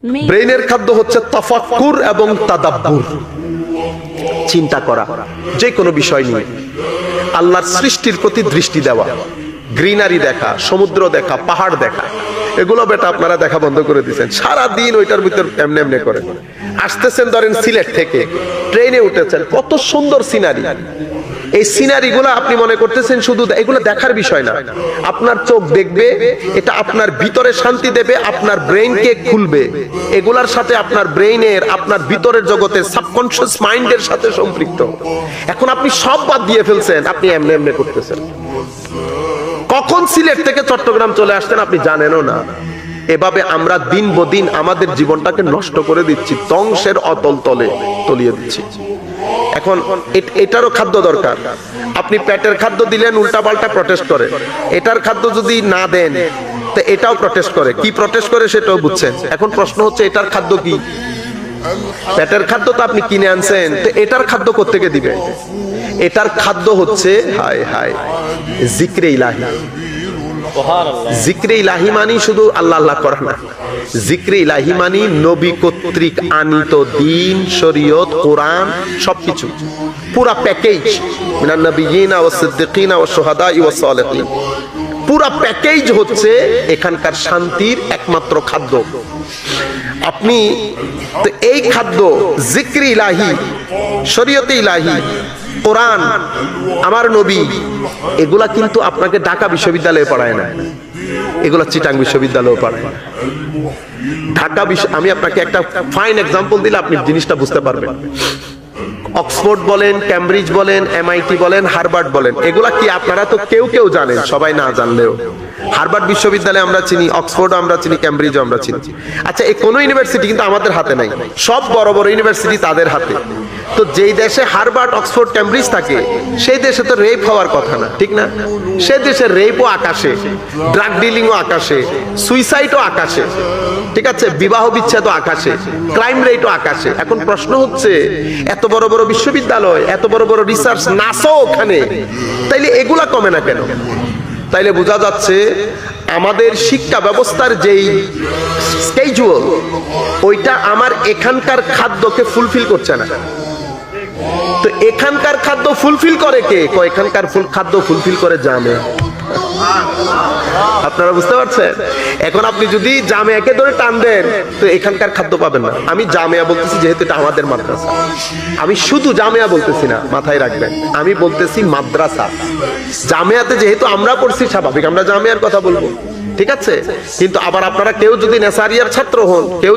ব্রেইনের খাদ্য হচ্ছে তাফাক্কুর এবং তাদাব্বুর, চিন্তা করা যে কোনো বিষয় নিয়ে, আল্লাহর সৃষ্টির প্রতি দৃষ্টি দেওয়া, গ্রিনারি দেখা, সমুদ্র দেখা, পাহাড় দেখা। এগুলো বেটা আপনারা দেখা বন্ধ করে দিয়েছেন, সারা দিন ওইটার ভিতর এমনি এমনি করে। আসতেছেন ধরেন সিলেট থেকে, ট্রেনে উঠেছেন, কত সুন্দর সিনারি। এই সিনারি গুলো আপনি মনে করতেছেন শুধু এগুলো দেখার বিষয় না, আপনার চোখ দেখবে, এটা আপনার ভিতরে শান্তি দেবে, আপনার ব্রেইনকে খুলবে। এগুলার সাথে আপনার ব্রেইনের, আপনার ভিতরের জগতের সাবকনশিয়াস মাইন্ডের সাথে সম্পৃক্ত। এখন আপনি সব বাদ দিয়ে ফেলছেন, আপনি এমনি এমনি করতেছেন। কখন সিলেট থেকে চট্টগ্রাম চলে আসছেন আপনি জানেনও না। এভাবে আমরা দিন বদিন আমাদের জীবনটাকে নষ্ট করে দিচ্ছি, ধ্বংসের অতল তলে তলিয়ে দিচ্ছি। এখন এটারও খাদ্য দরকার। আপনি পেটের খাদ্য দিলেন, উল্টা পাল্টা প্রটেস্ট করে। এটার খাদ্য যদি না দেন তো এটাও প্রটেস্ট করে। কি প্রটেস্ট করে সেটাও বুঝছেন। এখন প্রশ্ন হচ্ছে এটার খাদ্য কি? পেটের খাদ্য তো আপনি কিনে আনছেন, তো এটার খাদ্য কোত্থেকে দিবে? এটার খাদ্য হচ্ছে হায় হায় জিক্রে ইলাহি। জিক্রে ইলাহি মানি শুধু আল্লাহ আল্লাহ করা না, জিক্রে ইলাহি মানি নবী কর্তৃক আনিত দ্বীন, শরীয়ত, কোরআন, সবকিছু পুরা প্যাকেজ। মিনান নাবিয়িনা ওয়াস সিদ্দিকিনা ওয়াস শুহাদাই ওয়াস সালিহিন, পুরা প্যাকেজ হচ্ছে এখানকার শান্তির একমাত্র খাদ্য। আপনি তো এই খাদ্য জিক্রে ইলাহি, শরীয়তে ইলাহি, কোরআন, আমার নবী, এগুলা কিন্তু আপনাকে ঢাকা বিশ্ববিদ্যালয়ে পড়ায় না, এগুলা চিটাং বিশ্ববিদ্যালয়ে পড়ায় না। ঢাকা আমি আপনাকে একটা ফাইন এক্সাম্পল দিলে আপনি জিনিসটা বুঝতে পারবেন। অক্সফোর্ড বলেন, ক্যামব্রিজ বলেন, MIT বলেন, হার্ভার্ড বলেন, এগুলা কি আপনারা তো কেউ কেউ জানেন, সবাই না জানলেও। হার্ভার্ড বিশ্ববিদ্যালয় আমরা চিনি, অক্সফোর্ড আমরা চিনি, ক্যামব্রিজ আমরা চিনি। আচ্ছা, এই কোন ইউনিভার্সিটি কিন্তু আমাদের হাতে নাই, সব বড় বড় ইউনিভার্সিটি তাদের হাতে। তো যেই দেশে হার্ভার্ড, অক্সফোর্ড, ক্যামব্রিজ থাকে, সেই দেশে তো রেপ হওয়ার কথা না, ঠিক না? সে দেশে রেপও আকাশে, ড্রাগ ডিলিংও আকাশে, সুইসাইডও আকাশে, ঠিক আছে, বিবাহ বিচ্ছেদও আকাশে, ক্রাইম রেটও আকাশে। এখন প্রশ্ন হচ্ছে এত বড় বড় বিশ্ববিদ্যালয়, এত বড় বড় রিসার্চ, নাসা ওখানে, তাইলে এগুলা কমে না কেন? তাইলে বোঝা যাচ্ছে আমাদের শিক্ষা ব্যবস্থার যেই স্কেজুয়াল, ওইটা আমার এখানকার খাদ্যকে ফুলফিল করছে না। তো এখানকার খাদ্য ফুলফিল করে কে? এখানকার খাদ্য ফুলফিল করে জামিয়া। আপনারা বুঝতে পারছেন? এখন আপনি যদি জামিয়াকে ধরে টান দেন তো এখানকার খাদ্য পাবেন না। আমি জামিয়া বলতেছি যেহেতু এটা আমাদের মাদ্রাসা, আমি শুধু জামিয়া বলতেছি না, মাথায় রাখবেন, আমি বলতেছি মাদ্রাসা। জামিয়াতে যেহেতু আমরা পড়ছি, স্বাভাবিক আমরা জামিয়ার কথা বলবো, ঠিক আছে। কিন্তু আবার আপনারা কেউ যদি নেসারিয়ার ছাত্র হন, কেউ